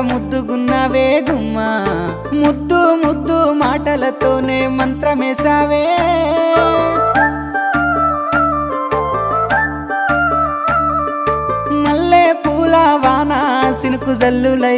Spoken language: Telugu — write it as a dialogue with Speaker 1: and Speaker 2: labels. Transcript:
Speaker 1: ముద్దుగున్నావే గుమ్మా ముద్దు ముద్దు మాటలతోనే మంత్రమేసావే మల్లె పూల వాన సినుకు జల్లులై